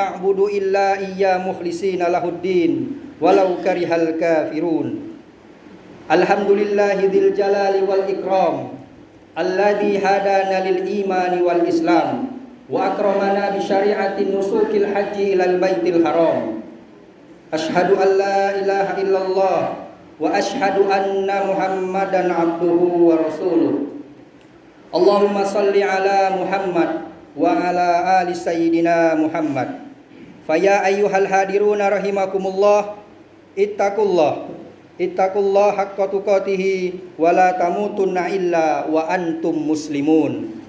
na'budu illa iyya mukhlishina lahuddin walau karihal kafirun. Alhamdulillahi dzil jalali wal ikram alladzi hadana lil imani wal islam wa akramana bi syari'atin nusukil haji ilal baitil haram. Asyhadu an la ilaha illallah wa asyhadu anna Muhammadan abduhu wa rasuluh. Allahumma salli ala Muhammad wa ala ali sayyidina Muhammad. Faya ayyuhal hadiruna rahimakumullah, ittaqullah haqqa tuqatih wa la tamutunna illa wa antum muslimun.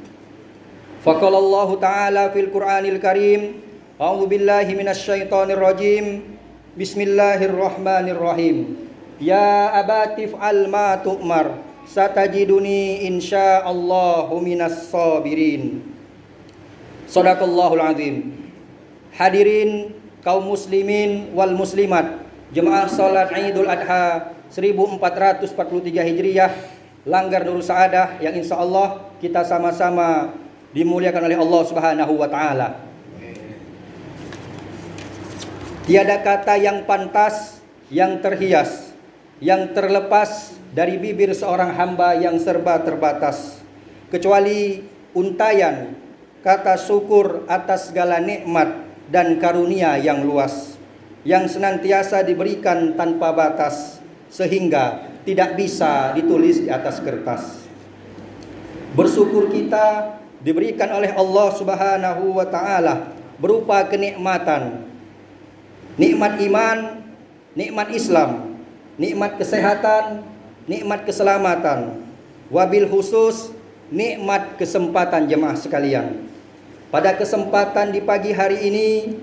Faqala Allah ta'ala fil Qur'anil Karim, a'udzu billahi minasy syaithanir rajim. Bismillahirrahmanirrahim. Ya abatif al ma tu'mar, satajiduni insyaallahu minas sabirin. Shadaqallahul azim. Hadirin kaum muslimin wal muslimat, jemaah salat Idul Adha 1443 Hijriah, Langgar Nurul Saadah yang insyaallah kita sama-sama dimuliakan oleh Allah Subhanahu wa taala. Tiada kata yang pantas, yang terhias, yang terlepas dari bibir seorang hamba yang serba terbatas, kecuali untayan kata syukur atas segala nikmat dan karunia yang luas, yang senantiasa diberikan tanpa batas, sehingga tidak bisa ditulis di atas kertas. Bersyukur kita diberikan oleh Allah Subhanahu wa taala berupa kenikmatan, nikmat iman, nikmat Islam, nikmat kesehatan, nikmat keselamatan, wabil khusus nikmat kesempatan jemaah sekalian. Pada kesempatan di pagi hari ini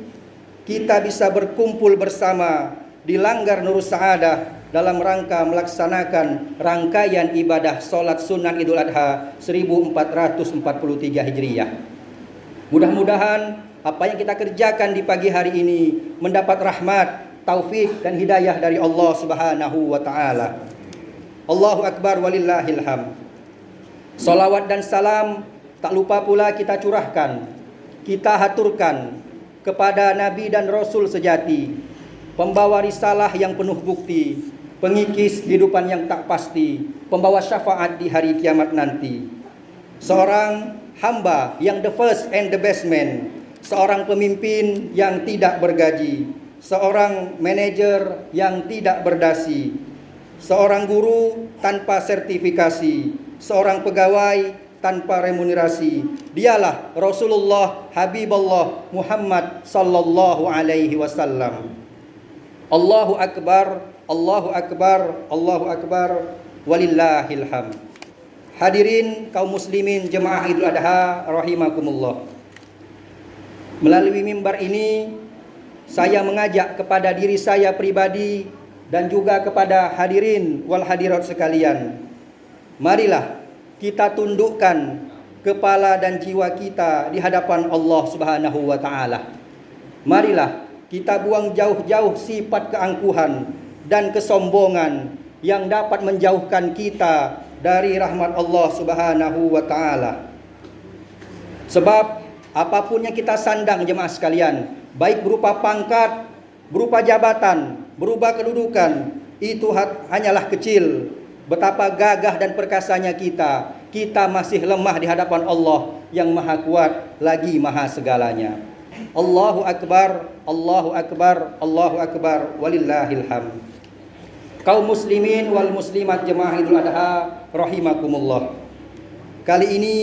kita bisa berkumpul bersama di Langgar Nurul Saadah dalam rangka melaksanakan rangkaian ibadah sholat sunnah Idul Adha 1443 Hijriah. Mudah-mudahan apa yang kita kerjakan di pagi hari ini mendapat rahmat, taufik dan hidayah dari Allah Subhanahu wa taala. Allahu akbar walillahil hamd. Salawat dan salam tak lupa pula kita curahkan, kita haturkan kepada Nabi dan Rasul sejati, pembawa risalah yang penuh bukti, pengikis kehidupan yang tak pasti, pembawa syafaat di hari kiamat nanti. Seorang hamba yang the first and the best man, seorang pemimpin yang tidak bergaji, seorang manajer yang tidak berdasi, seorang guru tanpa sertifikasi, seorang pegawai tanpa remunerasi. Dialah Rasulullah Habibullah Muhammad sallallahu alaihi wasallam. Allahu akbar, Allahu akbar, Allahu akbar, walillahil hamd. Hadirin kaum muslimin jemaah Idul Adha rahimakumullah. Melalui mimbar ini saya mengajak kepada diri saya pribadi dan juga kepada hadirin wal hadirat sekalian. Marilah kita tundukkan kepala dan jiwa kita di hadapan Allah Subhanahu wa taala. Marilah kita buang jauh-jauh sifat keangkuhan dan kesombongan yang dapat menjauhkan kita dari rahmat Allah Subhanahu wa taala. Sebab apapun yang kita sandang jemaah sekalian, baik berupa pangkat, berupa jabatan, berupa kedudukan, itu hanyalah kecil. Betapa gagah dan perkasanya kita masih lemah di hadapan Allah yang maha kuat lagi maha segalanya. Allahu akbar, Allahu akbar, Allahu akbar, walillahil hamd. Kaum muslimin wal muslimat jemaah Idul Adha rahimakumullah. Kali ini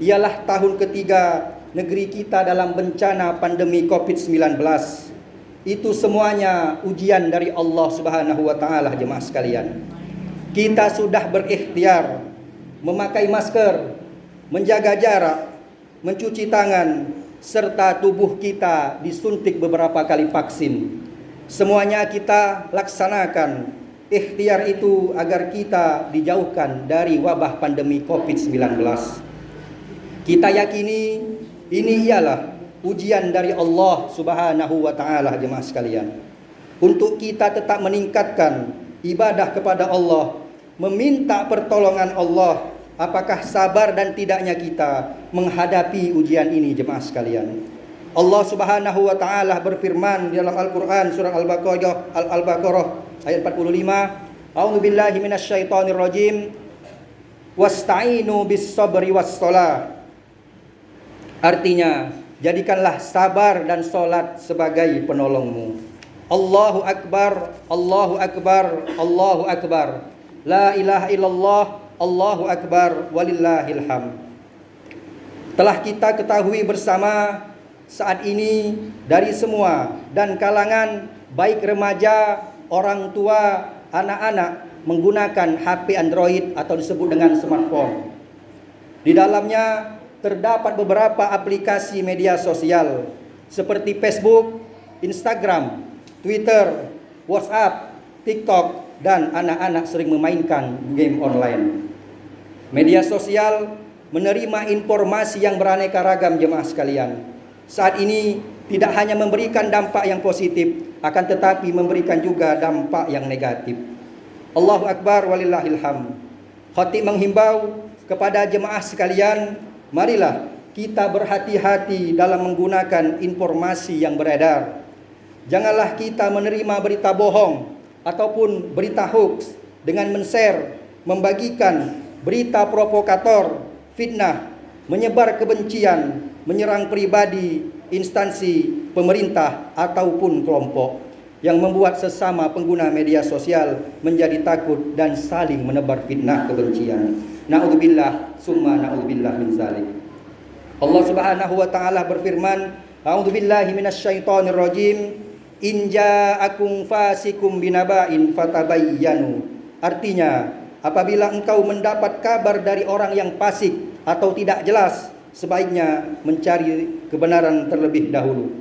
ialah tahun ketiga negeri kita dalam bencana pandemi Covid-19. Itu semuanya ujian dari Allah Subhanahu wa taala jemaah sekalian. Kita sudah berikhtiar memakai masker, menjaga jarak, mencuci tangan, serta tubuh kita disuntik beberapa kali vaksin. Semuanya kita laksanakan ikhtiar itu agar kita dijauhkan dari wabah pandemi Covid-19. Kita yakini ini ialah ujian dari Allah Subhanahu wa taala jemaah sekalian. Untuk kita tetap meningkatkan ibadah kepada Allah, meminta pertolongan Allah. Apakah sabar dan tidaknya kita menghadapi ujian ini jemaah sekalian? Allah Subhanahu wa taala berfirman di dalam Al-Qur'an surah Al-Baqarah ayat 45, A'udzu billahi minasyaitonir rajim. Wasta'inu bis sabri was shalah. Artinya, jadikanlah sabar dan salat sebagai penolongmu. Allahu akbar, Allahu akbar, Allahu akbar. La ilaha illallah, Allahu akbar, walillahil hamd. Telah kita ketahui bersama saat ini dari semua dan kalangan, baik remaja, orang tua, anak-anak menggunakan HP Android atau disebut dengan smartphone. Di dalamnya terdapat beberapa aplikasi media sosial seperti Facebook, Instagram, Twitter, WhatsApp, TikTok, dan anak-anak sering memainkan game online. Media sosial menerima informasi yang beraneka ragam jemaah sekalian. Saat ini tidak hanya memberikan dampak yang positif, akan tetapi memberikan juga dampak yang negatif. Allahu akbar walillahil hamd. Khatib menghimbau kepada jemaah sekalian, marilah kita berhati-hati dalam menggunakan informasi yang beredar. Janganlah kita menerima berita bohong ataupun berita hoax dengan men-share, membagikan berita provokator, fitnah, menyebar kebencian, menyerang pribadi, instansi, pemerintah ataupun kelompok yang membuat sesama pengguna media sosial menjadi takut dan saling menebar fitnah kebencian. Na'udzubillah summa na'udzubillah min zalik. Allah Subhanahu wa taala berfirman, A'udzubillahi minasyaitonir rajim. In ja'akum fasikum binaba'in fatabayyanu. Artinya, apabila engkau mendapat kabar dari orang yang fasik atau tidak jelas, sebaiknya mencari kebenaran terlebih dahulu.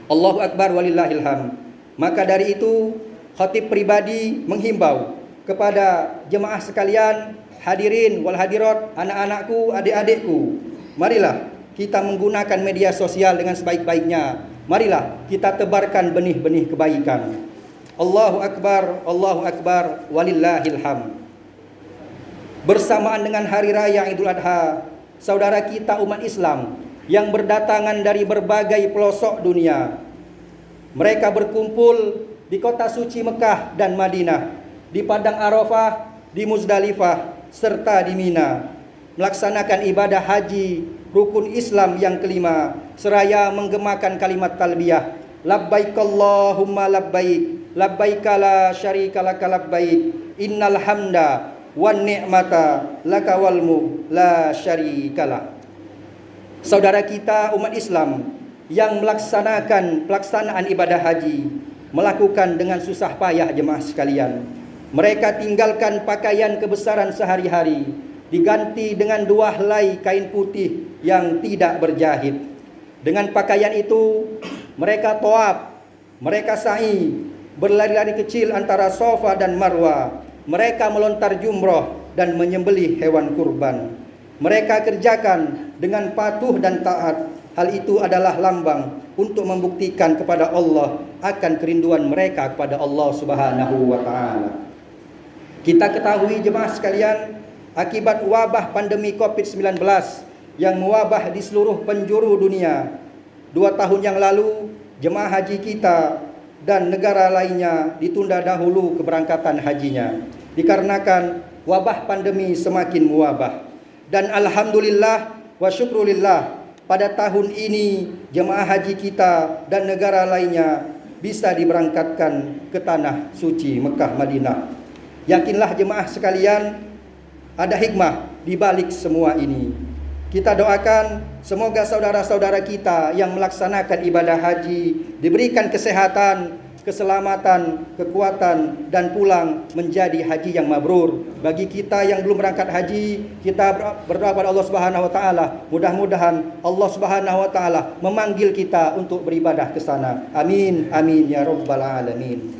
Allahu akbar walillahil hamd. Maka dari itu, khatib pribadi menghimbau kepada jemaah sekalian, hadirin wal hadirat, anak-anakku, adik-adikku, marilah kita menggunakan media sosial dengan sebaik-baiknya. Marilah kita tebarkan benih-benih kebaikan. Allahu akbar, walillahil hamd. Bersamaan dengan hari raya Idul Adha, saudara kita umat Islam yang berdatangan dari berbagai pelosok dunia, mereka berkumpul di kota suci Mekah dan Madinah, di Padang Arafah, di Muzdalifah, serta di Mina, melaksanakan ibadah haji rukun Islam yang kelima, seraya menggemakan kalimat talbiyah, labbaik Allahumma labbaik, labbaik la syarika laka labbaik, innal hamda wan ni'mata laka wal mulk la syarikalah. Saudara kita umat Islam yang melaksanakan pelaksanaan ibadah haji melakukan dengan susah payah jemaah sekalian. Mereka tinggalkan pakaian kebesaran sehari-hari, diganti dengan 2 helai kain putih yang tidak berjahit. Dengan pakaian itu mereka tawaf, mereka sa'i, berlari-lari kecil antara Safa dan Marwa. Mereka melontar jumroh dan menyembelih hewan kurban. Mereka kerjakan dengan patuh dan taat. Hal itu adalah lambang untuk membuktikan kepada Allah akan kerinduan mereka kepada Allah Subhanahu wa taala. Kita ketahui jemaah sekalian, akibat wabah pandemi Covid-19 yang mewabah di seluruh penjuru dunia, 2 tahun yang lalu jemaah haji kita dan negara lainnya ditunda dahulu keberangkatan hajinya dikarenakan wabah pandemi semakin mewabah. Dan alhamdulillah wa syukrulillah, pada tahun ini jemaah haji kita dan negara lainnya bisa diberangkatkan ke tanah suci Mekah Madinah. Yakinlah jemaah sekalian, ada hikmah di balik semua ini. Kita doakan semoga saudara-saudara kita yang melaksanakan ibadah haji diberikan kesehatan, keselamatan, kekuatan, dan pulang menjadi haji yang mabrur. Bagi kita yang belum berangkat haji, kita berdoa pada Allah Subhanahu wa taala, mudah-mudahan Allah Subhanahu wa taala memanggil kita untuk beribadah ke sana. Amin amin ya rabbal alamin.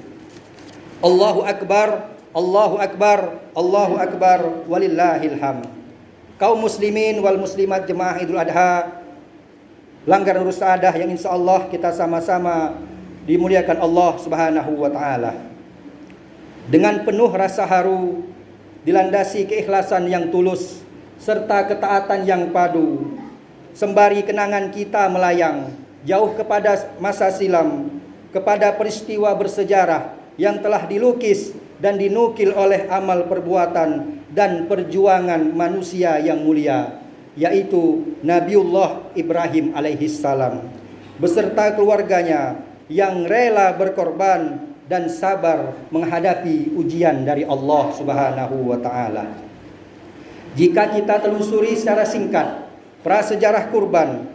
Allahu akbar, Allahu akbar, Allahu akbar, walillahil hamd. Kaum muslimin wal muslimat jemaah Idul Adha, Langgar Nurul Saadah yang insyaallah kita sama-sama dimuliakan Allah Subhanahu wa taala. Dengan penuh rasa haru, dilandasi keikhlasan yang tulus serta ketaatan yang padu, sembari kenangan kita melayang, jauh kepada masa silam, kepada peristiwa bersejarah yang telah dilukis dan dinukil oleh amal perbuatan dan perjuangan manusia yang mulia, yaitu Nabiullah Ibrahim alaihissalam beserta keluarganya yang rela berkorban dan sabar menghadapi ujian dari Allah Subhanahu wa taala. Jika kita telusuri secara singkat prasejarah kurban,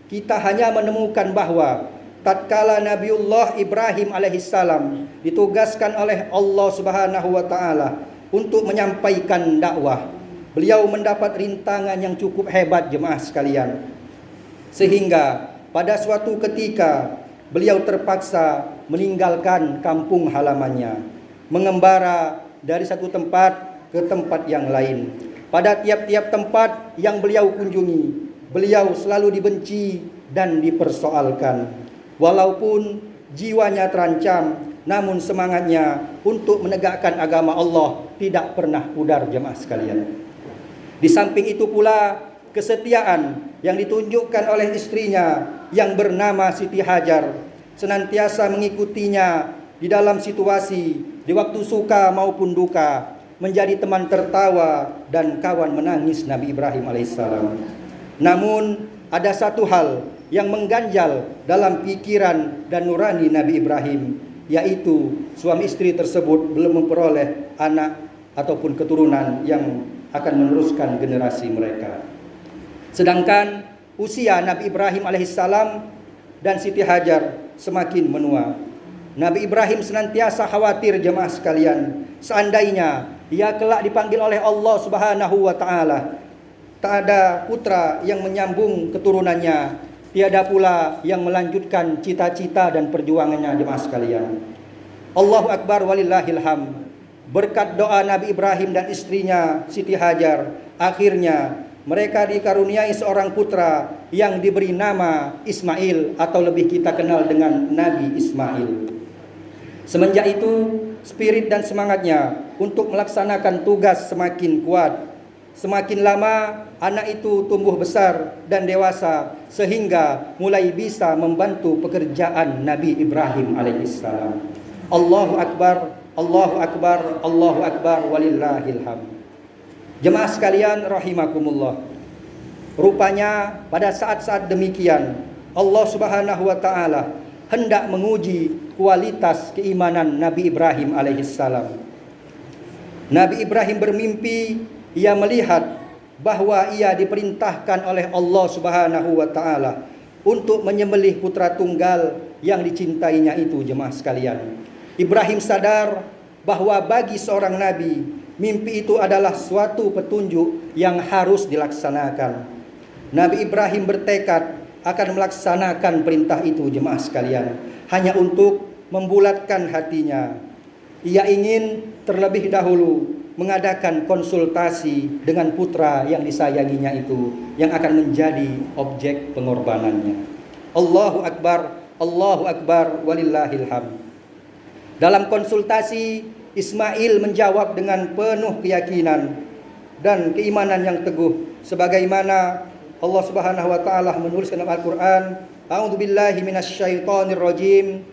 kita hanya menemukan bahwa tatkala Nabiullah Ibrahim alaihissalam ditugaskan oleh Allah Subhanahu wa taala untuk menyampaikan dakwah, beliau mendapat rintangan yang cukup hebat, jemaah sekalian. Sehingga pada suatu ketika beliau terpaksa meninggalkan kampung halamannya, mengembara dari satu tempat ke tempat yang lain. Pada tiap-tiap tempat yang beliau kunjungi, beliau selalu dibenci dan dipersoalkan. Walaupun jiwanya terancam, namun semangatnya untuk menegakkan agama Allah tidak pernah pudar, jemaah sekalian. Di samping itu pula kesetiaan yang ditunjukkan oleh istrinya yang bernama Siti Hajar, senantiasa mengikutinya di dalam situasi, di waktu suka maupun duka, menjadi teman tertawa dan kawan menangis Nabi Ibrahim alaihissalam. Namun ada satu hal yang mengganjal dalam pikiran dan nurani Nabi Ibrahim, yaitu suami istri tersebut belum memperoleh anak ataupun keturunan yang akan meneruskan generasi mereka. Sedangkan usia Nabi Ibrahim alaihissalam dan Siti Hajar semakin menua. Nabi Ibrahim senantiasa khawatir, jemaah sekalian, seandainya ia kelak dipanggil oleh Allah Subhanahu wa taala, tak ada putra yang menyambung keturunannya, tiada pula yang melanjutkan cita-cita dan perjuangannya, jemaah sekalian. Allahu Akbar walillahil hamd. Berkat doa Nabi Ibrahim dan istrinya Siti Hajar, akhirnya mereka dikaruniai seorang putra yang diberi nama Ismail, atau lebih kita kenal dengan Nabi Ismail. Semenjak itu spirit dan semangatnya untuk melaksanakan tugas semakin kuat. Semakin lama anak itu tumbuh besar dan dewasa sehingga mulai bisa membantu pekerjaan Nabi Ibrahim alaihissalam. Allahu Akbar, Allahu Akbar, Allahu Akbar walillahil hamd. Jemaah sekalian rahimakumullah. Rupanya pada saat-saat demikian Allah Subhanahu wa taala hendak menguji kualitas keimanan Nabi Ibrahim alaihissalam. Nabi Ibrahim bermimpi, ia melihat bahwa ia diperintahkan oleh Allah Subhanahu wa taala untuk menyembelih putra tunggal yang dicintainya itu, jemaah sekalian. Ibrahim sadar bahwa bagi seorang nabi, mimpi itu adalah suatu petunjuk yang harus dilaksanakan. Nabi Ibrahim bertekad akan melaksanakan perintah itu, jemaah sekalian, hanya untuk membulatkan hatinya. Ia ingin terlebih dahulu mengadakan konsultasi dengan putra yang disayanginya itu, yang akan menjadi objek pengorbanannya. Allahu Akbar, Allahu Akbar walillahil hamd. Dalam konsultasi, Ismail menjawab dengan penuh keyakinan dan keimanan yang teguh, sebagaimana Allah Subhanahu wa taala menulis dalam Al-Qur'an, A'udzubillahi minasyaitonir rajim.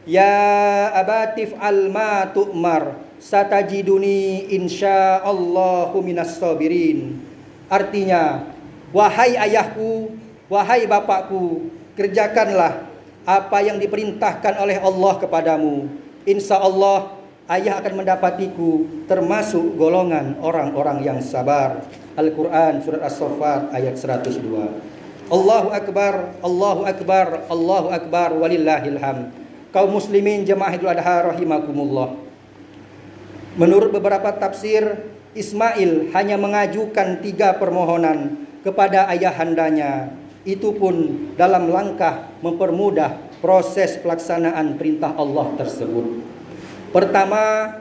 Ya abatif al ma tu'mar satajiduni insyaallahu minas sabirin. Artinya, wahai ayahku, wahai bapakku, kerjakanlah apa yang diperintahkan oleh Allah kepadamu. Insya Allah ayah akan mendapatiku termasuk golongan orang-orang yang sabar. Al-Quran surat As-Saffat ayat 102. Allahu Akbar, Allahu Akbar, Allahu Akbar walillahil hamd. Kaum muslimin jemaah Idul Adha rahimakumullah. Menurut beberapa tafsir, Ismail hanya mengajukan 3 permohonan kepada ayahandanya. Itu pun dalam langkah mempermudah proses pelaksanaan perintah Allah tersebut. Pertama,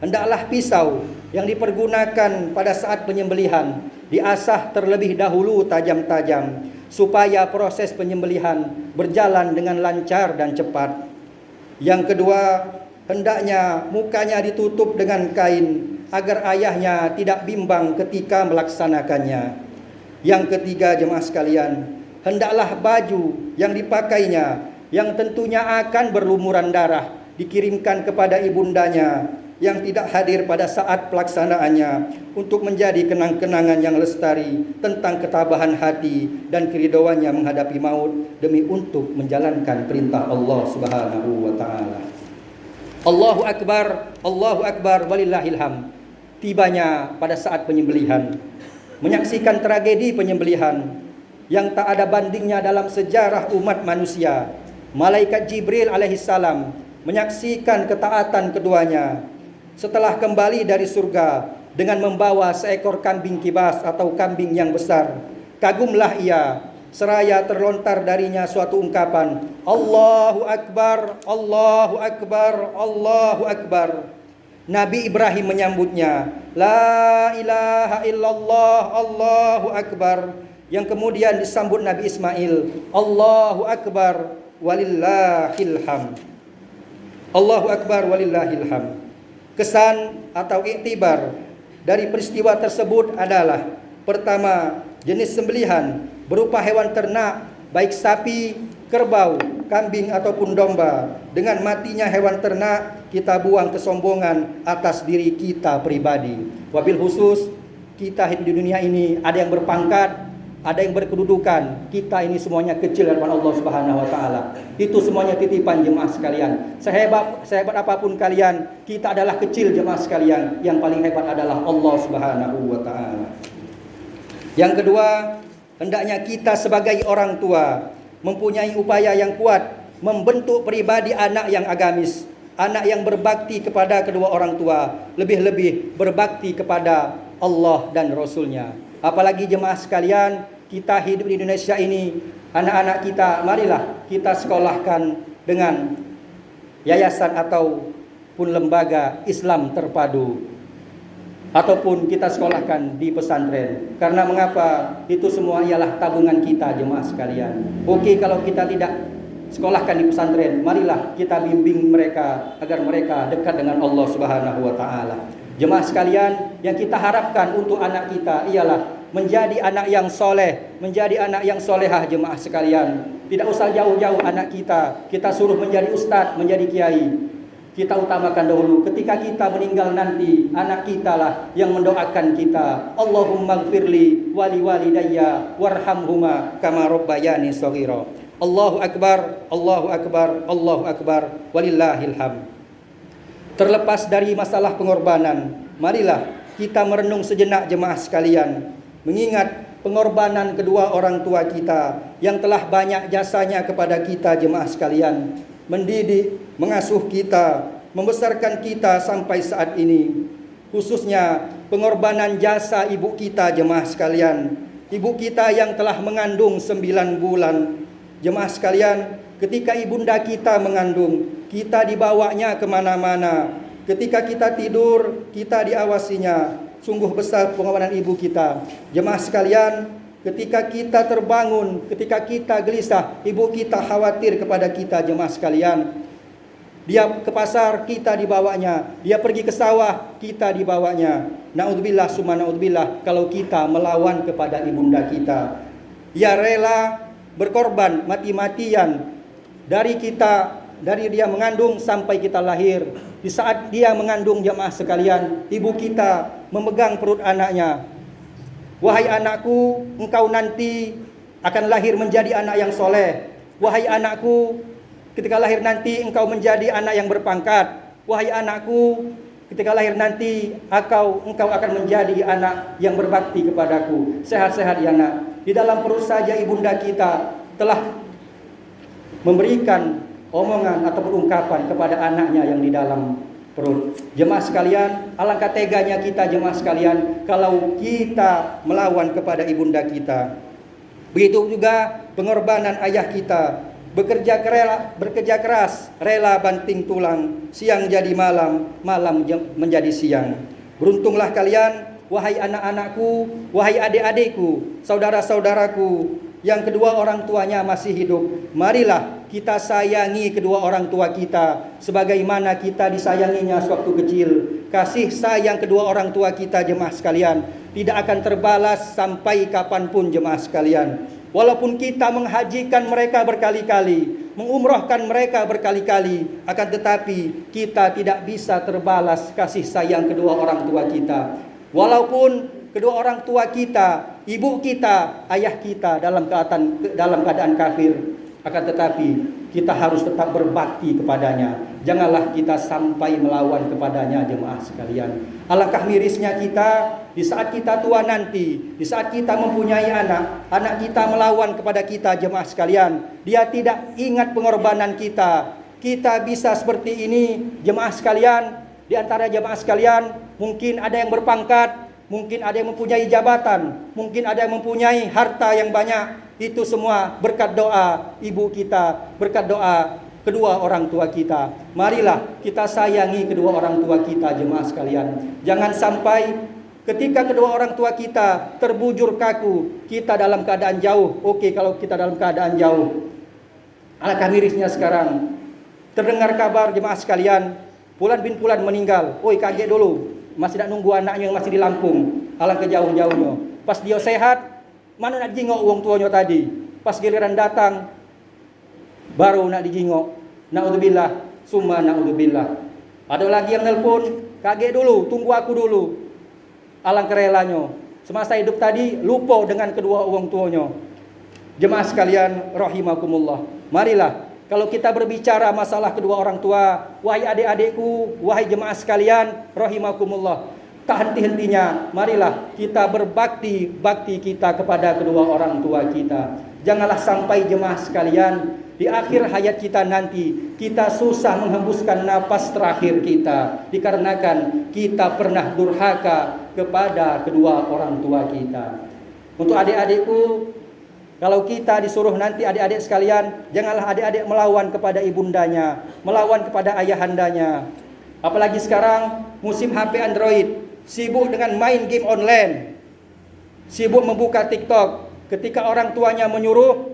hendaklah pisau yang dipergunakan pada saat penyembelihan diasah terlebih dahulu tajam-tajam, supaya proses penyembelihan berjalan dengan lancar dan cepat. Yang kedua, hendaknya mukanya ditutup dengan kain agar ayahnya tidak bimbang ketika melaksanakannya. Yang ketiga, jemaah sekalian, hendaklah baju yang dipakainya, yang tentunya akan berlumuran darah, dikirimkan kepada ibundanya yang tidak hadir pada saat pelaksanaannya, untuk menjadi kenang-kenangan yang lestari tentang ketabahan hati dan keridhoannya menghadapi maut demi untuk menjalankan perintah Allah Subhanahu wa taala. Allahu Akbar, walillahil hamd. Tibanya pada saat penyembelihan, menyaksikan tragedi penyembelihan yang tak ada bandingnya dalam sejarah umat manusia. Malaikat Jibril alaihissalam menyaksikan ketaatan keduanya setelah kembali dari surga dengan membawa seekor kambing kibas atau kambing yang besar. Kagumlah ia seraya terlontar darinya suatu ungkapan, Allahu Akbar, Allahu Akbar, Allahu Akbar. Nabi Ibrahim menyambutnya, La ilaha illallah, Allahu Akbar. Yang kemudian disambut Nabi Ismail, Allahu Akbar, walillahil hamd. Allahu Akbar, walillahil hamd. Kesan atau iktibar dari peristiwa tersebut adalah: pertama, jenis sembelihan berupa hewan ternak, baik sapi, kerbau, kambing ataupun domba. Dengan matinya hewan ternak, kita buang kesombongan atas diri kita pribadi. Wabil khusus, kita hidup di dunia ini, ada yang berpangkat, ada yang berkedudukan. Kita ini semuanya kecil di hadapan Allah Subhanahu wa taala. Itu semuanya titipan jemaah sekalian. Sehebat apapun kalian, kita adalah kecil jemaah sekalian. Yang paling hebat adalah Allah Subhanahu wa taala. Yang kedua, hendaknya kita sebagai orang tua mempunyai upaya yang kuat membentuk pribadi anak yang agamis, anak yang berbakti kepada kedua orang tua, lebih-lebih berbakti kepada Allah dan Rasul-Nya. Apalagi jemaah sekalian, kita hidup di Indonesia ini, anak-anak kita, marilah kita sekolahkan dengan yayasan ataupun lembaga Islam terpadu, ataupun kita sekolahkan di pesantren. Karena mengapa? Itu semua ialah tabungan kita jemaah sekalian. Oke, kalau kita tidak sekolahkan di pesantren, marilah kita bimbing mereka agar mereka dekat dengan Allah Subhanahu wa taala. Jemaah sekalian, yang kita harapkan untuk anak kita ialah menjadi anak yang soleh, menjadi anak yang solehah jemaah sekalian. Tidak usah jauh-jauh anak kita suruh menjadi ustadz, menjadi kiai. Kita utamakan dahulu ketika kita meninggal nanti, anak kita lah yang mendoakan kita. Allahumma gfirli wali walidayya warhamhuma kama rabbayani shaghira. Allahu Akbar, Allahu Akbar, Allahu Akbar, walillahil hamd. Terlepas dari masalah pengorbanan, marilah kita merenung sejenak jemaah sekalian, mengingat pengorbanan kedua orang tua kita yang telah banyak jasanya kepada kita jemaah sekalian, mendidik, mengasuh kita, membesarkan kita sampai saat ini. Khususnya pengorbanan jasa ibu kita jemaah sekalian, ibu kita yang telah mengandung 9 bulan. Jemaah sekalian, ketika ibunda kita mengandung, kita dibawanya kemana-mana. Ketika kita tidur, kita diawasinya. Sungguh besar pengorbanan ibu kita. Jemaah sekalian, ketika kita terbangun, ketika kita gelisah, ibu kita khawatir kepada kita jemaah sekalian. Dia ke pasar, kita dibawanya. Dia pergi ke sawah, kita dibawanya. Na'udzubillah summa na'udzubillah kalau kita melawan kepada ibunda kita. Ia rela berkorban mati-matian dari dia mengandung sampai kita lahir. Di saat dia mengandung jemaah sekalian, ibu kita memegang perut anaknya. Wahai anakku, engkau nanti akan lahir menjadi anak yang soleh. Wahai anakku, ketika lahir nanti engkau menjadi anak yang berpangkat. Wahai anakku, ketika lahir nanti engkau akan menjadi anak yang berbakti kepadaku. Sehat-sehat ya nak. Di dalam perut saja ibunda kita telah memberikan omongan ataupun ungkapan kepada anaknya yang di dalam perut. Jemaah sekalian, alangkah teganya kita jemaah sekalian kalau kita melawan kepada ibunda kita. Begitu juga pengorbanan ayah kita, bekerja keras, rela banting tulang, siang jadi malam, malam menjadi siang. Beruntunglah kalian, wahai anak-anakku, wahai adik-adikku, saudara-saudaraku yang kedua orang tuanya masih hidup. Marilah kita sayangi kedua orang tua kita sebagaimana kita disayanginya sewaktu kecil. Kasih sayang kedua orang tua kita jemaah sekalian tidak akan terbalas sampai kapanpun jemaah sekalian. Walaupun kita menghajikan mereka berkali-kali, mengumrahkan mereka berkali-kali, akan tetapi kita tidak bisa terbalas kasih sayang kedua orang tua kita. Walaupun kedua orang tua kita, ibu kita, ayah kita dalam keadaan kafir, akan tetapi kita harus tetap berbakti kepadanya. Janganlah kita sampai melawan kepadanya, jemaah sekalian. Alangkah mirisnya kita di saat kita tua nanti, di saat kita mempunyai anak kita melawan kepada kita, jemaah sekalian. Dia tidak ingat pengorbanan kita. Kita bisa seperti ini, jemaah sekalian. Di antara jemaah sekalian, mungkin ada yang berpangkat, mungkin ada yang mempunyai jabatan, mungkin ada yang mempunyai harta yang banyak. Itu semua berkat doa ibu kita, berkat doa kedua orang tua kita. Marilah kita sayangi kedua orang tua kita, jemaah sekalian. Jangan sampai ketika kedua orang tua kita terbujur kaku, kita dalam keadaan jauh. Oke, kalau kita dalam keadaan jauh. Alangkah mirisnya sekarang terdengar kabar, jemaah sekalian, Fulan bin Fulan meninggal. Oi, kaget dulu. Masih nak nunggu anaknya yang masih di Lampung. Alangkah jauh-jauhnya. Pas dia sehat, mana nak jingok uang tuanya tadi. Pas giliran datang, baru nak dijingok. Na'udzubillah, summa na'udzubillah. Ada lagi yang nelpon, kaget dulu, tunggu aku dulu. Alangkah relanya. Semasa hidup tadi, lupa dengan kedua orang tuanya. Jemaah sekalian, rahimakumullah. Marilah, kalau kita berbicara masalah kedua orang tua, wahai adik-adikku, wahai jemaah sekalian, rahimakumullah, tak henti-hentinya, marilah kita bakti kita kepada kedua orang tua kita. Janganlah sampai jemaah sekalian, di akhir hayat kita nanti, kita susah menghembuskan napas terakhir kita, dikarenakan kita pernah durhaka kepada kedua orang tua kita. Untuk adik-adikku, kalau kita disuruh nanti adik-adik sekalian, janganlah adik-adik melawan kepada ibundanya, melawan kepada ayahandanya. Apalagi sekarang musim HP Android, sibuk dengan main game online, sibuk membuka TikTok. Ketika orang tuanya menyuruh,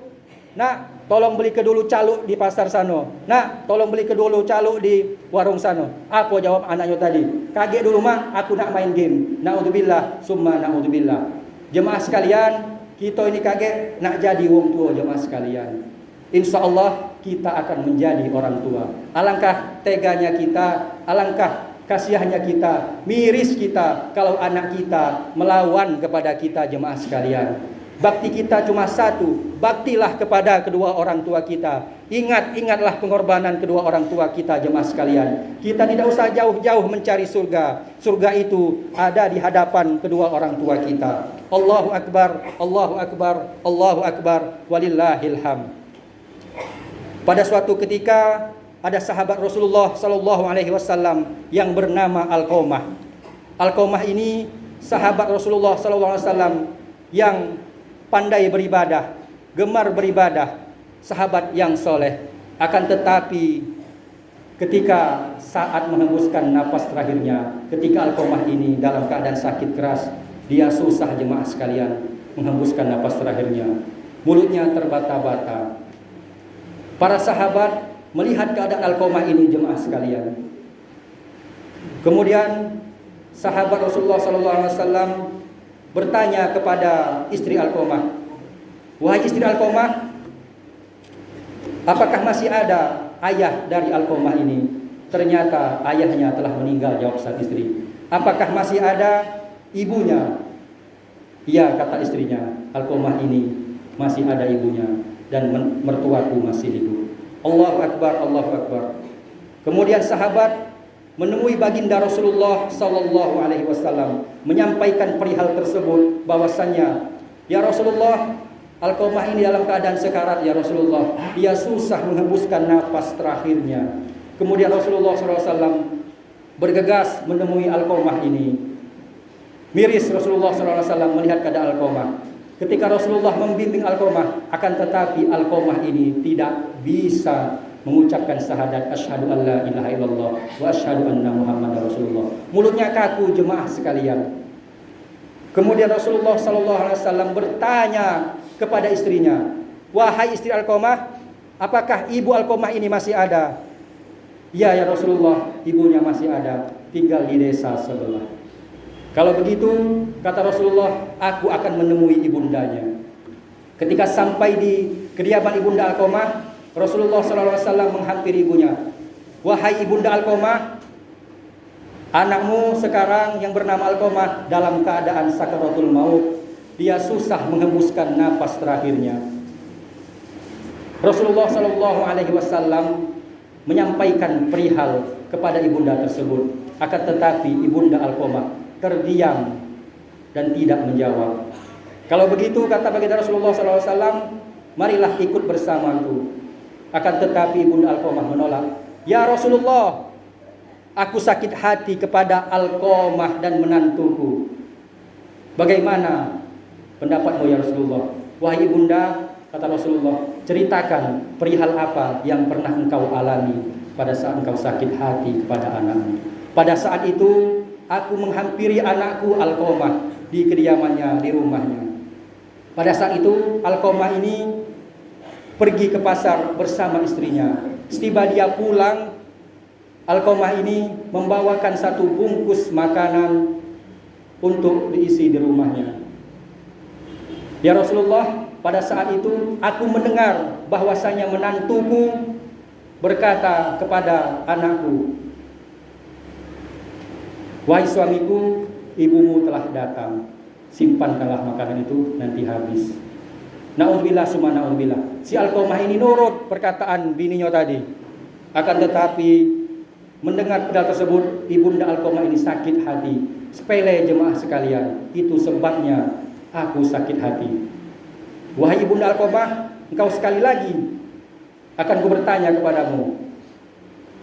nak tolong beli ke dulu caluk di pasar sana, nak tolong beli ke dulu caluk di warung sana. Apa jawab anaknya tadi? Kaget dulu mak, aku nak main game. Na'udzubillah, summa na'udzubillah. Jemaah sekalian, kita ini kaget nak jadi wong tua, jemaah sekalian. Insya Allah kita akan menjadi orang tua. Alangkah teganya kita, alangkah kasihannya kita, miris kita kalau anak kita melawan kepada kita, jemaah sekalian. Bakti kita cuma satu, baktilah kepada kedua orang tua kita. Ingatlah pengorbanan kedua orang tua kita, jemaah sekalian. Kita tidak usah jauh-jauh mencari surga. Surga itu ada di hadapan kedua orang tua kita. Allahu Akbar, Allahu Akbar, Allahu Akbar, walillahil hamd. Pada suatu ketika ada sahabat Rasulullah sallallahu alaihi wasallam yang bernama Alqamah. Alqamah ini sahabat Rasulullah sallallahu alaihi wasallam yang pandai beribadah, gemar beribadah, sahabat yang soleh. Akan tetapi ketika saat menghembuskan napas terakhirnya, ketika Alqamah ini dalam keadaan sakit keras, dia susah, jemaah sekalian, menghembuskan napas terakhirnya. Mulutnya terbata-bata. Para sahabat melihat keadaan Alqamah ini, jemaah sekalian. Kemudian sahabat Rasulullah SAW bertanya kepada istri Alqamah, wahai istri Alqamah, apakah masih ada ayah dari Alqamah ini? Ternyata ayahnya telah meninggal, jawab sang istri. Apakah masih ada ibunya? Iya, kata istrinya, Alqamah ini masih ada ibunya dan mertuaku masih hidup. Allahu Akbar, Allahu Akbar. Kemudian sahabat menemui baginda Rasulullah sallallahu alaihi wasallam, menyampaikan perihal tersebut, bahwasannya, ya Rasulullah, Alqamah ini dalam keadaan sekarat, ya Rasulullah. Dia susah menghembuskan napas terakhirnya. Kemudian Rasulullah SAW bergegas menemui Alqamah ini. Miris Rasulullah SAW melihat keadaan Alqamah. Ketika Rasulullah membimbing Alqamah, akan tetapi Alqamah ini tidak bisa mengucapkan syahadat asyhadu an la ilaha illallah wa asyhadu anna muhammadar rasulullah. Mulutnya kaku, jemaah sekalian. Kemudian Rasulullah SAW bertanya kepada istrinya, wahai istri Alqamah, apakah ibu Alqamah ini masih ada? Ya, ya Rasulullah, ibunya masih ada, tinggal di desa sebelah. Kalau begitu, kata Rasulullah, aku akan menemui ibundanya. Ketika sampai di kediaman Ibunda Alqamah, Rasulullah SAW menghampiri ibunya. Wahai Ibunda Alqamah, anakmu sekarang yang bernama Alqamah dalam keadaan sakaratul maut. Dia susah menghembuskan napas terakhirnya. Rasulullah SAW menyampaikan perihal kepada ibunda tersebut. Akan tetapi Ibunda Alqamah terdiam dan tidak menjawab. Kalau begitu, kata baginda Rasulullah SAW, marilah ikut bersamaku. Akan tetapi Ibunda Alqamah menolak. Ya Rasulullah, aku sakit hati kepada Alqamah dan menantuku. Bagaimana pendapatmu ya Rasulullah? Wahai ibunda, kata Rasulullah, ceritakan perihal apa yang pernah engkau alami pada saat engkau sakit hati kepada anakmu. Pada saat itu, aku menghampiri anakku Alqamah di kediamannya, di rumahnya. Pada saat itu Alqamah ini pergi ke pasar bersama istrinya. Setiba dia pulang, Alqamah ini membawakan satu bungkus makanan untuk diisi di rumahnya. Ya Rasulullah, pada saat itu aku mendengar bahwasanya menantuku berkata kepada anakku, wahai suamiku, ibumu telah datang. Simpankanlah makanan itu, nanti habis. Na'udzubillah summa na'udzubillah. Si Alqamah ini nurut perkataan bininya tadi. Akan tetapi mendengar pedal tersebut, Ibunda Alqamah ini sakit hati. Sepele jemaah sekalian, itu sebabnya aku sakit hati. Wahai Ibunda Alqamah, engkau sekali lagi akan ku bertanya kepadamu,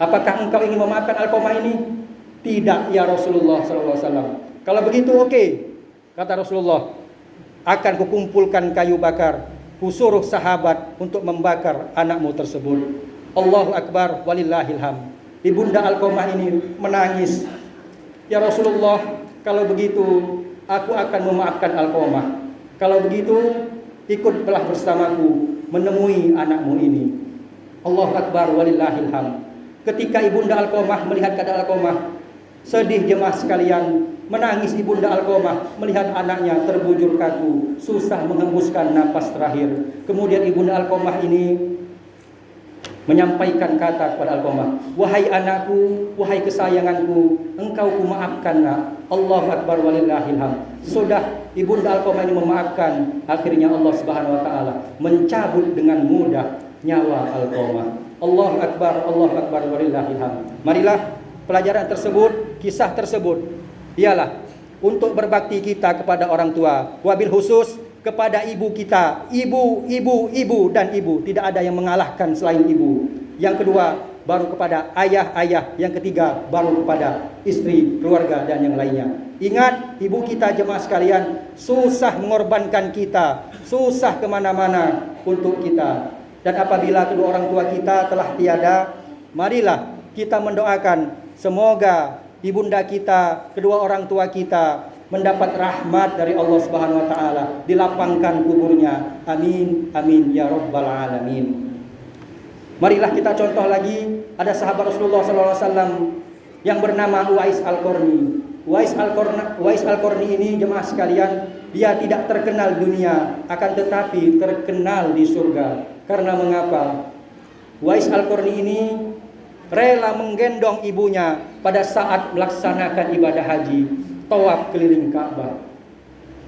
apakah engkau ingin memaafkan Alqamah ini? Tidak ya Rasulullah SAW. Kalau begitu oke. Kata Rasulullah, akan kukumpulkan kayu bakar, kusuruh sahabat untuk membakar anakmu tersebut. Allahu Akbar walillahil hamd. Ibunda Alqamah ini menangis. Ya Rasulullah, kalau begitu aku akan memaafkan Alqamah. Kalau begitu ikutlah bersamaku menemui anakmu ini. Allahu Akbar walillahil hamd. Ketika Ibunda Alqamah melihat keadaan Alqamah, sedih jemaah sekalian, menangis Ibunda Alqamah melihat anaknya terbujur kaku, susah menghembuskan napas terakhir. Kemudian Ibunda Alqamah ini menyampaikan kata kepada Alqamah, wahai anakku, wahai kesayanganku, engkau kumaafkan nak. Allahu Akbar walillahil hamd. Sudah Ibunda Alqamah ini memaafkan. Akhirnya Allah Subhanahu wa taala mencabut dengan mudah nyawa Alqamah. Allahu Akbar walillahil hamd. Marilah pelajaran tersebut, kisah tersebut ialah untuk berbakti kita kepada orang tua, wabil khusus kepada ibu kita. Ibu dan ibu, tidak ada yang mengalahkan selain ibu. Yang kedua baru kepada ayah. Yang ketiga baru kepada istri, keluarga dan yang lainnya. Ingat, ibu kita jemaah sekalian susah mengorbankan kita, susah kemana-mana untuk kita. Dan apabila kedua orang tua kita telah tiada, marilah kita mendoakan semoga ibunda kita, kedua orang tua kita mendapat rahmat dari Allah Subhanahu wa taala, dilapangkan kuburnya. Amin amin ya rabbal alamin. Marilah kita contoh lagi, ada sahabat Rasulullah SAW yang bernama Uwais Al-Qarni. Uwais Al-Qarni ini jemaah sekalian, dia tidak terkenal dunia, akan tetapi terkenal di surga. Karena mengapa? Uwais Al-Qarni ini rela menggendong ibunya pada saat melaksanakan ibadah haji, tawaf keliling Ka'bah.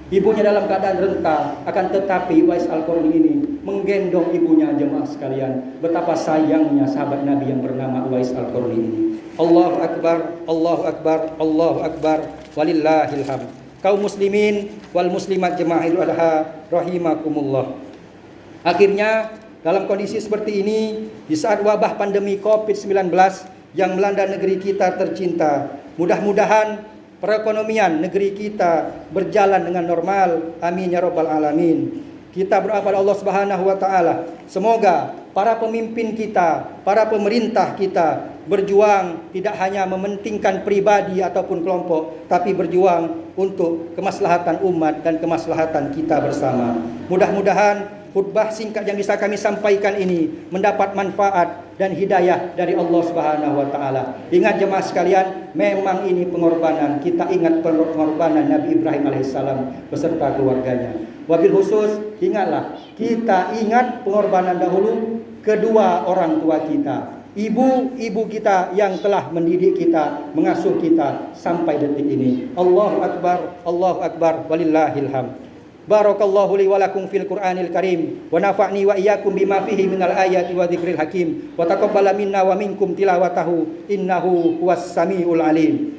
Ibunya dalam keadaan renta, akan tetapi Uwais Al-Qarni ini menggendong ibunya jemaah sekalian. Betapa sayangnya sahabat Nabi yang bernama Uwais Al-Qarni ini. Allahu Akbar, walillahil hamd. Kaum muslimin wal muslimat jemaah Idul Adha rahimakumullah. Akhirnya dalam kondisi seperti ini, di saat wabah pandemi COVID-19 yang melanda negeri kita tercinta, mudah-mudahan perekonomian negeri kita berjalan dengan normal. Amin ya rabbal alamin. Kita berdoa pada Allah Subhanahu wa taala, semoga para pemimpin kita, para pemerintah kita berjuang tidak hanya mementingkan pribadi ataupun kelompok, tapi berjuang untuk kemaslahatan umat dan kemaslahatan kita bersama. Mudah-mudahan khutbah singkat yang bisa kami sampaikan ini mendapat manfaat dan hidayah dari Allah Subhanahu wa taala. Ingat jemaah sekalian, memang ini pengorbanan. Kita ingat pengorbanan Nabi Ibrahim alaihissalam beserta keluarganya. Wabil khusus ingatlah, kita ingat pengorbanan dahulu kedua orang tua kita, ibu-ibu kita yang telah mendidik kita, mengasuh kita sampai detik ini. Allahu Akbar, walillahil hamd. Barakallahu li wa lakum fil Qur'anil Karim wa nafa'ni wa iyyakum bima fihi minal ayati wa dzikril hakim wa taqabbala minna wa minkum tilawatahu innahu huwas samiul alim.